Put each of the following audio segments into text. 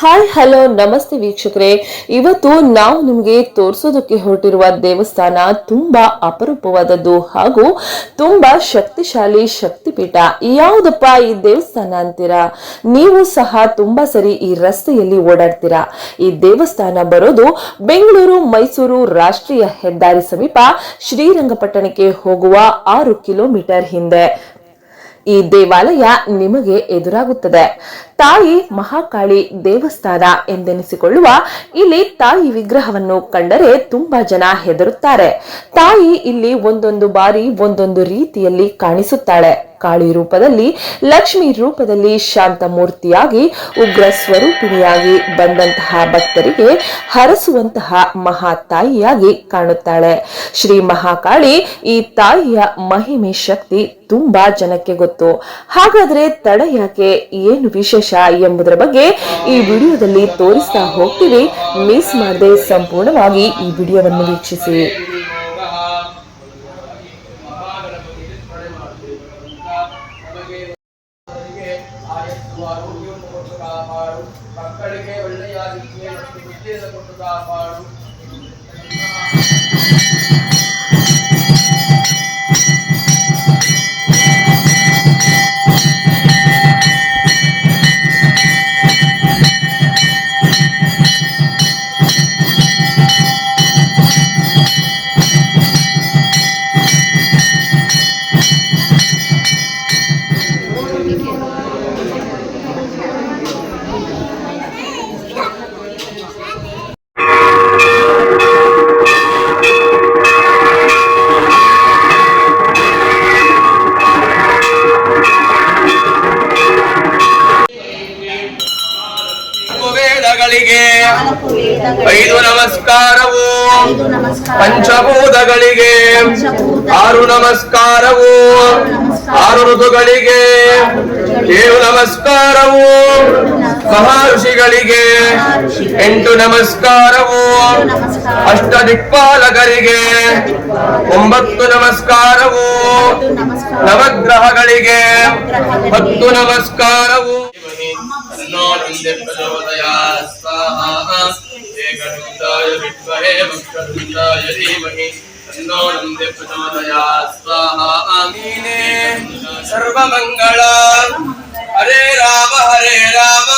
Hi hello ನಮಸ್ತೆ ವೀಕ್ಷಕರೇ, ಇವತ್ತು ನಾವು ನಿಮಗೆ ತೋರಿಸೋದಕ್ಕೆ ಹೊರಟಿರುವ ದೇವಸ್ಥಾನ ತುಂಬಾ ಅಪರೂಪವಾದದ್ದು ಹಾಗೂ ತುಂಬಾ ಶಕ್ತಿಶಾಲಿ ಶಕ್ತಿಪೀಠ. ಯಾವುದಪ್ಪ ಈ ದೇವಸ್ಥಾನ ಅಂತೀರಾ? ನೀವು ಸಹ ತುಂಬಾ ಸರಿ ಈ ರಸ್ತೆಯಲ್ಲಿ ಓಡಾಡ್ತೀರಾ. ಈ ದೇವಸ್ಥಾನ ಬರೋದು ಬೆಂಗಳೂರು ಮೈಸೂರು ರಾಷ್ಟ್ರೀಯ ಹೆದ್ದಾರಿ ಸಮೀಪ ಶ್ರೀರಂಗಪಟ್ಟಣಕ್ಕೆ ಹೋಗುವ 6 ಕಿಲೋಮೀಟರ್ ಹಿಂದೆ. ಈ ದೇವಾಲಯ ನಿಮಗೆ ಎದುರಾಗುತ್ತದೆ. ತಾಯಿ ಮಹಾಕಾಳಿ ದೇವಸ್ಥಾನ ಎಂದೆನಿಸಿಕೊಳ್ಳುವ ಇಲ್ಲಿ ತಾಯಿ ವಿಗ್ರಹವನ್ನು ಕಂಡರೆ ತುಂಬಾ ಜನ ಹೆದರುತ್ತಾರೆ. ತಾಯಿ ಇಲ್ಲಿ ಒಂದೊಂದು ಬಾರಿ ಒಂದೊಂದು ರೀತಿಯಲ್ಲಿ ಕಾಣಿಸುತ್ತಾಳೆ. ಕಾಳಿ ರೂಪದಲ್ಲಿ, ಲಕ್ಷ್ಮಿ ರೂಪದಲ್ಲಿ, ಶಾಂತ ಮೂರ್ತಿಯಾಗಿ, ಉಗ್ರ ಸ್ವರೂಪಿಣಿಯಾಗಿ ಬಂದಂತಹ ಭಕ್ತರಿಗೆ ಹರಸುವಂತಹ ಮಹಾ ತಾಯಿಯಾಗಿ ಕಾಣುತ್ತಾಳೆ. ಶ್ರೀ ಮಹಾಕಾಳಿ ಈ ತಾಯಿಯ ಮಹಿಮೆ ಶಕ್ತಿ ತುಂಬಾ ಜನಕ್ಕೆ ಗೊತ್ತು. ಹಾಗಾದ್ರೆ ತಡ ಯಾಕೆ, ಏನು ವಿಶೇಷ ಎಂಬುದರ ಬಗ್ಗೆ ಈ ವಿಡಿಯೋದಲ್ಲಿ ತೋರಿಸ್ತಾ ಹೋಗ್ತೀವಿ. ಮಿಸ್ ಮಾಡದೆ ಸಂಪೂರ್ಣವಾಗಿ ಈ ವಿಡಿಯೋವನ್ನು ವೀಕ್ಷಿಸಿ. ಮಕ್ಕಳಿಗೆ ಒಳ್ಳೆಯ ಬುದ್ಧಿಯನ್ನು ಕೊಟ್ಟು ಕಾಪಾಡು. ಐದು ನಮಸ್ಕಾರವು, ಪಂಚಭೂತಗಳಿಗೆ 6 ನಮಸ್ಕಾರವು, 6 ಋತುಗಳಿಗೆ 7 ನಮಸ್ಕಾರವು, ಮಹರ್ಷಿಗಳಿಗೆ 8 ನಮಸ್ಕಾರವು, ಅಷ್ಟದಿಕ್ಪಾಲಕರಿಗೆ 9 ನಮಸ್ಕಾರವು, ನವಗ್ರಹಗಳಿಗೆ 10 ನಮಸ್ಕಾರವು. ಏಕದಂತಾಯ ವಿದ್ಮಹೇ ವಕ್ರತುಂಡಾಯ ಧೀಮಹಿ ತನ್ನೋ ನಂದಿ ಪ್ರಚೋದಯಾತ್ ಸ್ವಾಹಾ. ನೀನೇ ಸರ್ವಮಂಗಳ. ಹರೇ ರಾಮ ಹರೇ ರಾಮ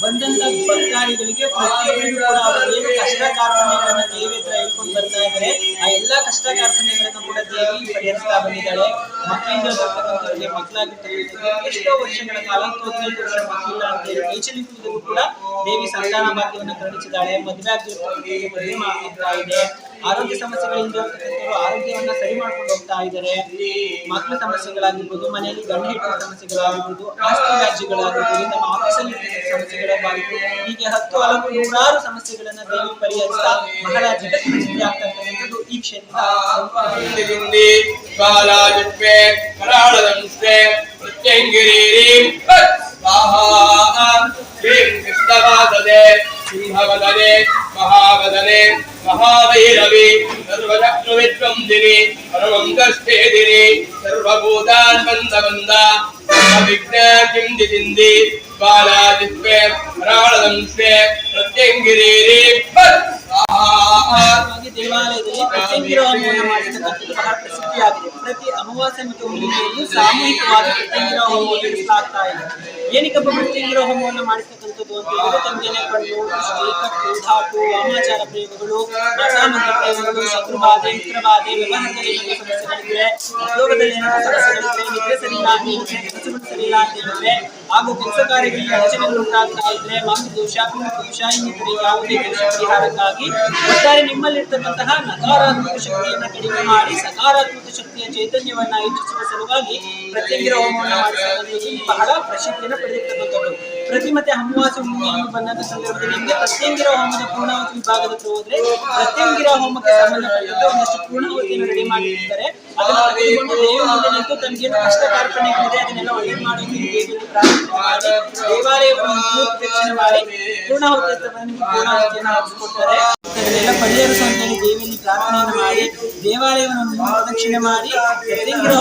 ಭಕ್ತಾದಿಗಳಿಗೆ ಪ್ರತಿಯೊಬ್ಬರಿಗೂ ಕೂಡ ಅವರು ಏನು ಕಷ್ಟ ಕಾರ್ಪಣ್ಯಗಳನ್ನ ದೇವಿ ಹತ್ರ ಹೇಳ್ಕೊಂಡು ಬರ್ತಾ ಇದ್ದಾರೆ, ಆ ಎಲ್ಲಾ ಕಷ್ಟ ಕಾರ್ಪಣ್ಯಗಳನ್ನು ಕೂಡ ದೇವಿ ಪರಿಹರಿಸ್ತಾ ಬಂದಿದ್ದಾಳೆ. ಮಕ್ಕಳಿಂದ ಬರ್ತಕ್ಕಂಥವ್ರಿಗೆ ಮಕ್ಕಳಾಗಿರ್ತಕ್ಕಂಥದ್ದು ಎಷ್ಟೋ ವರ್ಷಗಳ ಕಾಲ 15 ವರ್ಷ ಮಕ್ಕಳಿಲ್ಲ ಅಂತ ಹೇಳಿ ಕೈಚಲಿಸುವುದಕ್ಕೂ ಕೂಡ ದೇವಿ ಸಂತಾನ ಭಾಗ್ಯವನ್ನು ಕರುಣಿಸಿದ್ದಾಳೆ. ಮದುವೆ ಆಗಿರ್ತಕ್ಕಂಥವ್ರಿಗೆ ಮದುವೆ ಆಗ್ತಾ ಇದೆ. ಆರೋಗ್ಯ ಸಮಸ್ಯೆಗಳಿಂದ ಇರ್ತಕ್ಕಂಥವ್ರು ಆರೋಗ್ಯವನ್ನ ಸರಿ ಮಾಡ್ಕೊಂಡು ಹೋಗ್ತಾ ಇದ್ದಾರೆ. ಮಕ್ಕಳ ಸಮಸ್ಯೆಗಳಾಗಿರ್ಬೋದು, ಮನೆಯಲ್ಲಿ ಗಂಡ ಹೆಣ್ಣಿನ ಸಮಸ್ಯೆಗಳಾಗಿರ್ಬೋದು, ಆಸ್ತಿ ರಾಜ್ಯಗಳಾಗಿರ್ಬೋದು, ನಮ್ಮ ಆಫೀಸಲ್ಲಿ ಸಮಸ್ಯೆಗಳಾಗಿರ್ಬೋದು, ಹೀಗೆ 10 ಹಲವು 100 ಸಮಸ್ಯೆಗಳನ್ನ ದೇವಿ ಪರಿಹರಿಸ್ತಾ ಬಹಳ ಜಗತ್ತಿನ ಆಗ್ತಾ ಇರ್ತಕ್ಕಂಥದ್ದು ಈ ಕ್ಷೇತ್ರ. ಸಿಂಹವದನೆ ಮಹಾವದನೆ ಮಹಾವೈರವಿ ಸರ್ವಚಕ್ರವಿದ್ವಂದಿನಿ ಪರಮಂಗಸ್ಥೇದಿನಿ ಸರ್ವಭೂತಾನ್ ಬಂದ ಬಂದ ವಿಘ್ನಾಕಿಂದಿ ಬಾಲಾದಿತ್ವೆ ಕರಾಳದಂಶ್ವೆ ಪ್ರತ್ಯಂಗಿರೀರಿ. ದೇವಾಲಯದಲ್ಲಿ ಪ್ರತ್ಯಂಗಿರ ಹೋಮವನ್ನು ಮಾಡಿರ್ತಕ್ಕಂಥದ್ದು ಬಹಳ ಪ್ರಸಿದ್ಧಿಯಾಗಿದೆ. ಪ್ರತಿ ಅಮಾವಾಸ್ಯೆ ಮತ್ತು ಹುಣ್ಣಿಮೆಯಲ್ಲಿ ಸಾಮೂಹಿಕವಾಗಿ ಪ್ರತ್ಯಂಗಿರ ಹೋಮವನ್ನು ನಡೆಸಲಾಗ್ತಾ ಇದೆ. ಏನಕ್ಕಪ್ಪ ಪ್ರತ್ಯಂಗಿರ ಹೋಮವನ್ನು ಮಾಡಿರ್ತಕ್ಕಂಥದ್ದು ಅಂತ ಹೇಳಿದ್ರೆ, ತಂದೆನೆ ಕಣ್ಣು, ದೃಷ್ಟಿ, ಕಟ್ಟು, ಧಾಟು, ವಾಮಾಚಾರ ಪ್ರಯೋಗಗಳು, ರಸಾಮಂತ್ರ ಪ್ರಯೋಗಗಳು, ಶತ್ರುಬಾಧೆ, ಮಿತ್ರಬಾಧೆ, ವ್ಯವಹಾರದಲ್ಲಿ ಏನಾದರೂ ಸಮಸ್ಯೆಗಳಿದ್ರೆ, ಉದ್ಯೋಗದಲ್ಲಿ ಏನಾದರೂ ಸಮಸ್ಯೆಗಳಿದ್ರೆ, ನಿದ್ರೆ ಸರಿಯಿಲ್ಲ ಅಂತ ಹೇಳಿದ್ರೆ, ಕೆಲಸಗಳು ಸರಿಯಿಲ್ಲ ಅಂತ ಹೇಳಿದ್ರೆ, ಹಾಗೂ ಕೆಲಸ ಕಾರ್ಯಗಳಲ್ಲಿ ಅಡಚಣೆಗಳು ಉಂಟಾಗ್ತಾ ಇದ್ರೆ, ಮಾತೃದೋಷ, ಪಿತೃದೋಷ, ಇನ್ನಿತರೆ ಯಾವುದೇ ದೋಷ ಪರಿಹಾರಕ್ಕಾಗಿ ಒಟ್ಟಾರೆ ನಿಮ್ಮಲ್ಲಿರ್ತಕ್ಕಂತಹ ನಕಾರಾತ್ಮಕ ಶಕ್ತಿಯನ್ನು ಕಡಿಮೆ ಮಾಡಿ ಸಕಾರಾತ್ಮಕ ಶಕ್ತಿಯ ಚೈತನ್ಯವನ್ನ ಹೆಚ್ಚಿಸುವ ಸಲುವಾಗಿ ಪ್ರತ್ಯಂಗಿರ ಹೋಮವನ್ನು ಮಾಡಿರ್ತಕ್ಕಂಥದ್ದು ಬಹಳ ಪ್ರಸಿದ್ಧಿಯನ್ನು ಪಡೆದಿರ್ತಕ್ಕಂಥದ್ದು. ಪ್ರತಿ ಮತ್ತೆ ಅಮಾವಾಸ್ಯೆ ಹುಣ್ಣಿಮೆ ಬಂದಂತ ಸಂದರ್ಭದಲ್ಲಿ ನಿಮಗೆ ಪ್ರತ್ಯಂಗಿರ ಹೋಮದ ಪೂರ್ಣಾವತಿ ವಿಭಾಗದ ಹತ್ರ ಹೋದ್ರೆ ಪ್ರತ್ಯಂಗಿರ ಹೋಮಕ್ಕೆ ಸಂಬಂಧಪಟ್ಟಂತೆ ಒಂದಷ್ಟು ಪೂರ್ಣಾವತಿಯನ್ನು ರೆಡಿ ಮಾಡಿರ್ತಾರೆ. ಅದನ್ನು ತೆಗೆದುಕೊಂಡು ದೇವಿ ಮುಂದೆ ನಿಂತು ತನಗೇನು ಕಷ್ಟ ಕಾರ್ಪಣ್ಯಗಳಿದೆ ಅದನ್ನೆಲ್ಲ ಒಳ್ಳೇದು ಮಾಡೋದು ದೇವಿಯಲ್ಲಿ ಪ್ರಾರ್ಥನೆ ಮಾಡಿ ದೇವಾಲಯವನ್ನು ಪ್ರದಕ್ಷಿಣೆ ಮಾಡಿ ಪೂರ್ಣಾವತಿ ಹತ್ರ ಬಂದು ನಿಮಗೆ ಪೂರ್ಣಾವತಿಯನ್ನು ಹಾಕಿಸ್ಕೊಡ್ತಾರೆ. ಅದನ್ನೆಲ್ಲ ಪರಿಹರಿಸು ಅಂತೇಳಿ ದೇವಿಯಲ್ಲಿ ಪ್ರಾರ್ಥನೆಯನ್ನು ಮಾಡಿ ದೇವಾಲಯವನ್ನು ಪ್ರದಕ್ಷಿಣೆ ಮಾಡಿ ಪ್ರತ್ಯಂಗಿರ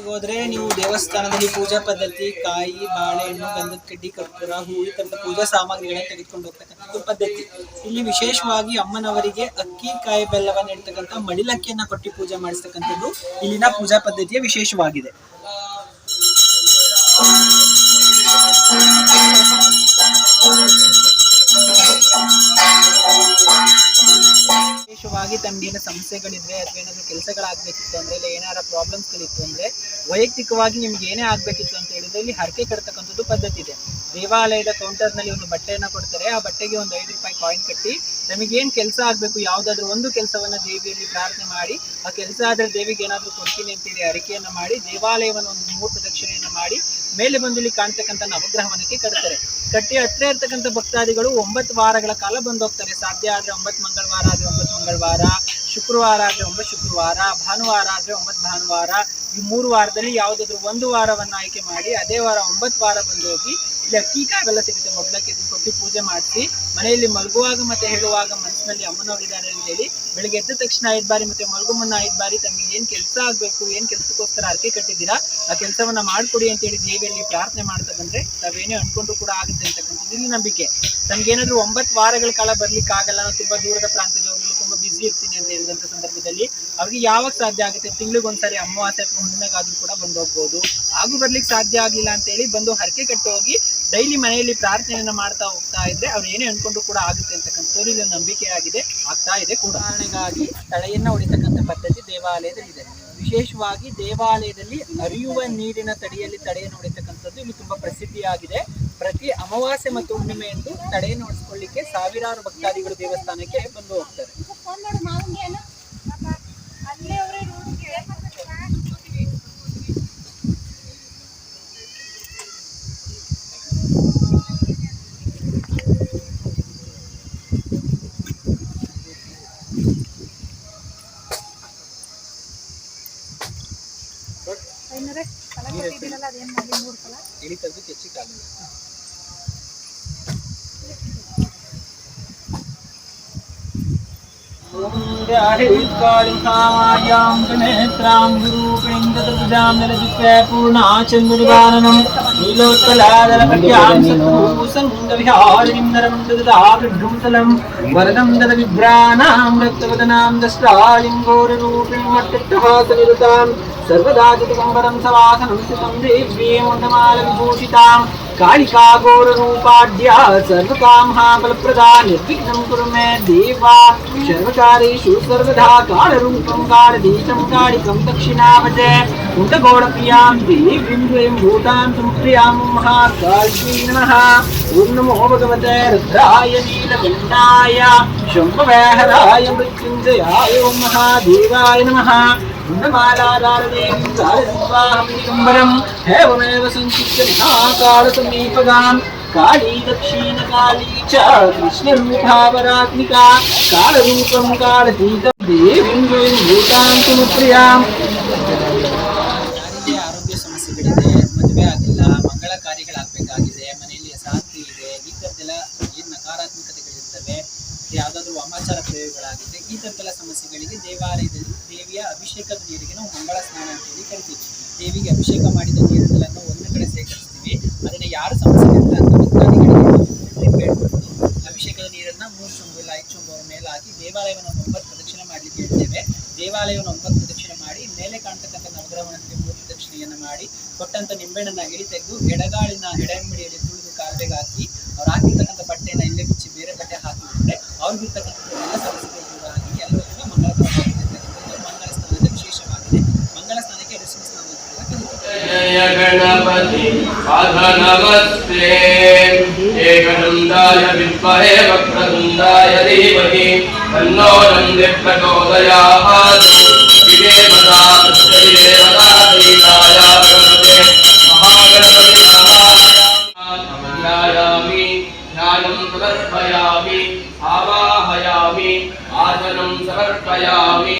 ಹೋದ್ರೆ ನೀವು ದೇವಸ್ಥಾನದಲ್ಲಿ ಪೂಜಾ ಪದ್ಧತಿ ಕಾಯಿ ಬಾಳೆಹಣ್ಣು ಗಂಧದ ಕಡ್ಡಿ ಕರ್ಪೂರ ಹೂ ಈ ತರದ ಪೂಜಾ ಸಾಮಗ್ರಿಗಳನ್ನು ತೆಗೆದುಕೊಂಡು ಹೋಗ್ತಕ್ಕಂಥದ್ದು ಪದ್ಧತಿ. ಇಲ್ಲಿ ವಿಶೇಷವಾಗಿ ಅಮ್ಮನವರಿಗೆ ಅಕ್ಕಿ ಕಾಯಿ ಬೆಲ್ಲವನ್ನು ಇಡ್ತಕ್ಕಂಥ ಮಡಿಲಕ್ಕಿಯನ್ನ ಕೊಟ್ಟು ಪೂಜೆ ಮಾಡಿಸ್ತಕ್ಕಂಥದ್ದು ಇಲ್ಲಿನ ಪೂಜಾ ಪದ್ಧತಿಯ ವಿಶೇಷವಾಗಿದೆ. ವಿಶೇಷವಾಗಿ ತಮ್ಗೇನು ಸಮಸ್ಯೆಗಳಿದ್ರೆ ಅಥವಾ ಏನಾದ್ರು ಕೆಲಸಗಳಾಗಬೇಕಿತ್ತು ಅಂದ್ರೆ ಇಲ್ಲ ಏನಾರ ಪ್ರಾಬ್ಲಮ್ಸ್ಗಳಿತ್ತು ಅಂದ್ರೆ ವೈಯಕ್ತಿಕವಾಗಿ ನಿಮ್ಗೆ ಏನೇ ಆಗ್ಬೇಕಿತ್ತು ಅಂತ ಹೇಳಿದ್ರೆ ಇಲ್ಲಿ ಹರಕೆ ಕಟ್ತಕ್ಕಂಥದ್ದು ಪದ್ಧತಿ ಇದೆ. ದೇವಾಲಯದ ಕೌಂಟರ್ನಲ್ಲಿ ಒಂದು ಬಟ್ಟೆಯನ್ನ ಕೊಡ್ತಾರೆ. ಆ ಬಟ್ಟೆಗೆ ಒಂದು 5 ರೂಪಾಯಿ ಕಾಯಿನ್ ಕಟ್ಟಿ ನಮಗೇನು ಕೆಲಸ ಆಗಬೇಕು ಯಾವುದಾದ್ರೂ ಒಂದು ಕೆಲಸವನ್ನ ದೇವಿಯಲ್ಲಿ ಪ್ರಾರ್ಥನೆ ಮಾಡಿ ಆ ಕೆಲಸ ಆದ್ರೆ ದೇವಿಗೆ ಏನಾದರೂ ಕೊಡ್ತೀನಿ ಅಂತೇಳಿ ಹರಕೆಯನ್ನ ಮಾಡಿ ದೇವಾಲಯವನ್ನು ಒಂದು 3 ಪ್ರದಕ್ಷಿಣೆಯನ್ನು ಮಾಡಿ ಮೇಲೆ ಬಂದು ಇಲ್ಲಿ ಕಾಣ್ತಕ್ಕಂಥ ನವಗ್ರಹವನಕ್ಕೆ ಕಟ್ತಾರೆ. ಕಟ್ಟಿ ಹತ್ರ ಇರ್ತಕ್ಕಂಥ ಭಕ್ತಾದಿಗಳು 9 ವಾರಗಳ ಕಾಲ ಬಂದು ಹೋಗ್ತಾರೆ. ಸಾಧ್ಯ ಆದ್ರೆ 9 ಮಂಗಳವಾರ ಆದ್ರೆ 9 ಮಂಗಳವಾರ, ಶುಕ್ರವಾರ ಆದ್ರೆ 9 ಶುಕ್ರವಾರ, ಭಾನುವಾರ ಆದ್ರೆ 9 ಭಾನುವಾರ, ಈ 3 ವಾರದಲ್ಲಿ ಯಾವುದಾದ್ರೂ ಒಂದು ವಾರವನ್ನು ಆಯ್ಕೆ ಮಾಡಿ ಅದೇ ವಾರ 9 ವಾರ ಬಂದು ಹೋಗಿ ಇಲ್ಲಿ ಅಕ್ಕಿ ಕಾಯಿಲ್ಲ ಸಿಗುತ್ತೆ ಮೊದಲಕ್ಕೆ ಕೊಟ್ಟು ಪೂಜೆ ಮಾಡಿಸಿ ಮನೆಯಲ್ಲಿ ಮಲಗುವಾಗ ಮತ್ತೆ ಹೇಳುವಾಗ ಮನಸ್ಸಿನಲ್ಲಿ ಅಮ್ಮನವರಿದ್ದಾರೆ ಅಂತೇಳಿ ಬೆಳಿಗ್ಗೆ ಎದ್ದ ತಕ್ಷಣ 5 ಬಾರಿ ಮತ್ತೆ ಮಲಗು ಮುನ್ನ 5 ಬಾರಿ ತಮಗೆ ಏನ್ ಕೆಲಸ ಆಗ್ಬೇಕು ಏನ್ ಕೆಲಸಕ್ಕೋಸ್ಕರ ಅರ್ಕೆ ಕಟ್ಟಿದ್ದೀರಾ ಆ ಕೆಲಸವನ್ನ ಮಾಡ್ಕೊಡಿ ಅಂತೇಳಿ ದೇವಿಯಲ್ಲಿ ಪ್ರಾರ್ಥನೆ ಮಾಡ್ತಾ ಬಂದ್ರೆ ತಾವೇನೇ ಅನ್ಕೊಂಡ್ರು ಕೂಡ ಆಗುತ್ತೆ ಅಂತಕ್ಕಂಥದ್ದು ಇಲ್ಲಿ ನಂಬಿಕೆ. ತಮ್ಗೇನಾದ್ರೂ 9 ವಾರಗಳ ಕಾಲ ಬರ್ಲಿಕ್ಕೆ ಆಗಲ್ಲ, ನಾನು ತುಂಬಾ ದೂರದ ಪ್ರಾಂತ್ಯದವರು ತುಂಬಾ ಬಿಸಿ ಇರ್ತೀನಿ ಅಂತ ಹೇಳಿದಂತ ಸಂದರ್ಭದಲ್ಲಿ ಅವ್ರಿಗೆ ಯಾವಾಗ ಸಾಧ್ಯ ಆಗುತ್ತೆ ತಿಂಗಳಿಗೊಂದ್ಸರಿ ಅಮಾವಾಸ್ಯೆ ಅಥವಾ ಹುಣ್ಣಿಮೆಗಾದ್ರೂ ಕೂಡ ಬಂದು ಹೋಗ್ಬೋದು. ಹಾಗೂ ಬರ್ಲಿಕ್ಕೆ ಸಾಧ್ಯ ಆಗ್ಲಿಲ್ಲ ಅಂತ ಹೇಳಿ ಬಂದು ಹರಕೆ ಕಟ್ಟಿ ಹೋಗಿ ಡೈಲಿ ಮನೆಯಲ್ಲಿ ಪ್ರಾರ್ಥನೆಯನ್ನ ಮಾಡ್ತಾ ಹೋಗ್ತಾ ಇದ್ರೆ ಅವ್ರು ಏನೇ ಅನ್ಕೊಂಡ್ರು ಕೂಡ ಆಗುತ್ತೆ ಅಂತಕ್ಕಂಥದ್ದು ಇಲ್ಲಿ ನಂಬಿಕೆ ಆಗಿದೆ, ಆಗ್ತಾ ಇದೆ ಕೂಡ. ಉದಾಹರಣೆಗಾಗಿ ತಳೆಯನ್ನ ಹೊಡಿತಕ್ಕಂಥ ಪದ್ಧತಿ ದೇವಾಲಯದಲ್ಲಿ ಇದೆ. ವಿಶೇಷವಾಗಿ ದೇವಾಲಯದಲ್ಲಿ ಹರಿಯುವ ನೀರಿನ ತಡೆಯಲ್ಲಿ ತಡೆಯನ್ನು ಹೊಡಿತಕ್ಕಂಥದ್ದು ಇಲ್ಲಿ ತುಂಬಾ ಪ್ರಸಿದ್ಧಿಯಾಗಿದೆ. ಪ್ರತಿ ಅಮಾವಾಸ್ಯೆ ಮತ್ತು ಹುಣ್ಣಿಮೆ ಎಂದು ತಡೆಯನ್ನು ಹೊಡಿಸ್ಕೊಳ್ಳಿಕ್ಕೆ ಸಾವಿರಾರು ಭಕ್ತಾದಿಗಳು ದೇವಸ್ಥಾನಕ್ಕೆ ಬಂದು ಹೋಗ್ತಾರೆ. ಇಳಿತದ್ದು ಹೆಚ್ಚಿ ಕಾಲ ವರದಂ ದದ ವಿಭ್ರಾಣಾಂ ರಕ್ತವದನಾಂ ದಷ್ಟಾಲಿಂಗೋರೂಪಿಣಿಮಟ್ಟಹಾಸನಿರುತಾಂ ಸರ್ವದಾ ದಿಗಂಬರಂ ಸವಾಸನಂ ಸ್ಥಿತಂ ದೇವ್ಯೀಂ ಉನ್ನಮಾಲ ವಿಭೂಷಿತಾಂ ಕಾಳಿಕಾ ಘೋರ ರೂಪಾಢ್ಯ ಸರ್ವಕಾಮಹಾ ಫಲಪ್ರದಾ ನಿರ್ವಿಘ್ನಂ ಕುರು ಮೇ ದೇವಾ ಸರ್ವಕಾರೇಷು ಸರ್ವದಾ ಕಾಳರೂಪಂ ಕಾಳಬೀಜಂ ಕಾಳಿಕಂ ದಕ್ಷಿಣಾಭಜೆ ಕುಂಟಗೋಳಪ್ರಿಯಾಂ ದೇವೀಂ ದ್ವಯಂ ಭೂತಾಂ ಸುಪ್ರಿಯಾಂ ಮಹಾಕಾಳ್ಯೈ ನಮಃ. ಓಂ ನಮೋ ಭಗವತೆ ರುದ್ರಾಯ ನೀಲಕಂಠಾಯ ಶಂಭವೇಹರಾಯ ಮೃತ್ಯುಂಜಯಾಯ ಓಂ ಮಹಾದೇವಾಯ ನಮಃ. दिगंबरम एवमेव संचित्य महाकालसमीपगां काली दक्षिण काली च कृष्णरूपावरात्मिका कालरूपं कालतीतं देवीं द्वयं भूतां सुप्रियां. ಆರೋಗ್ಯ ಸಮಸ್ಯೆಗಳಿದೆ, ಮದುವೆ ಆಗಿಲ್ಲ, ಮಂಗಳ ಕಾರ್ಯಗಳಾಗಬೇಕಾಗಿದೆ, ಮನೆಯಲ್ಲಿ ಅಶಾಂತಿ ಇದೆ, ಈ ಥರದ್ದೆಲ್ಲ ಏನು ನಕಾರಾತ್ಮಕತೆಗಳಿರ್ತವೆ, ಯಾವುದಾದ್ರೂ ವಾಮಾಚಾರ ಪ್ರಯೋಗಗಳಾಗಿದೆ, ಈ ಥರದ್ದೆಲ್ಲ ಸಮಸ್ಯೆಗಳಿಗೆ ದೇವಾಲಯದಲ್ಲಿ ದೇವಿಯ ಅಭಿಷೇಕದ ನೀರಿಗೆ ನಾವು ಮಂಗಳ ಸ್ನಾನ ಅಂತೇಳಿ ಕರಿತೀವಿ. ದೇವಿಗೆ ಅಭಿಷೇಕ ಮಾಡಿದ ನೀರನ್ನು ಒಂದು ಕಡೆ ಸೇಕರಿಸ್ತೀವಿ. ಅದನ್ನು ಯಾರು ಸಮಸ್ಯೆ ಇರುತ್ತೆ ಅಂತ ಭಕ್ತಾದಿಗಳಿಗೆ ಬೇಡ್ಬಿಟ್ಟು ಅಭಿಷೇಕದ ನೀರನ್ನು 3 ಚೊಂಬು ಇಲ್ಲ 5 ಚೊಂಬು ಅವರ ಮೇಲೆ ಹಾಕಿ ದೇವಾಲಯವನ್ನು 9 ಪ್ರದಕ್ಷಿಣೆ ಮಾಡಲಿಕ್ಕೆ ಹೇಳ್ತೇವೆ. ದೇವಾಲಯವನ್ನು 9 ಪ್ರದಕ್ಷಿಣೆ ಮಾಡಿ ಮೇಲೆ ಕಾಣ್ತಕ್ಕಂಥ ನವಗ್ರಹವನಕ್ಕೆ 3 ಪ್ರದಕ್ಷಿಣೆಯನ್ನು ಮಾಡಿ ಕೊಟ್ಟಂಥ ನಿಂಬೆಹಣ್ಣನ್ನು ಇಳಿ ತೆಗೆದು ಎಡಗಾಳಿನ ಎಡಂಬಿಡಿಯಲ್ಲಿ ತುಳಿದು ಕಾಲುವೆಗೆ ಹಾಕಿ ಅವ್ರು ಹಾಕಿರ್ತಕ್ಕಂಥ ಬಟ್ಟೆಯನ್ನು ಇಲ್ಲೇ ಬಿಚ್ಚಿ ಬೇರೆ ಬಟ್ಟೆ ಹಾಕಿಬಿಟ್ರೆ ಅವ್ರಿಗಿರ್ತಕ್ಕಂಥ ಎಲ್ಲ ಸಮಸ್ಯೆಗಳು ದೂರ ಆಗಿ ಎಲ್ಲರೂ ಕೂಡ ಮಂಗಳ ಸ್ಥಾನದ ವಿಶೇಷವಾಗಿದೆ. ಮಂಗಳ ಸ್ಥಾನಕ್ಕೆ ನರಸಿಂಹ ಸ್ನಾನ ಅಂತ ಜಯ ಗಣಪತಿ ಪಾದ ನಮಸ್ತೆ. ಏಕದಂತಾಯ ವಿದ್ಮಹೇ ವಕ್ರತುಂಡಾಯ ಧೀಮಹಿ ತನ್ನೋ ದಂದೆ ಪ್ರಚೋದಯಾತ್. ವಿದೇವತಾ ದೇವತಾ ದೇವಾಯ ಪ್ರಕೃತೆ ಮಹಾಗಣಪತಿ ನಮಃ. समर्पयामि आवाहयामि आसनं समर्पयामि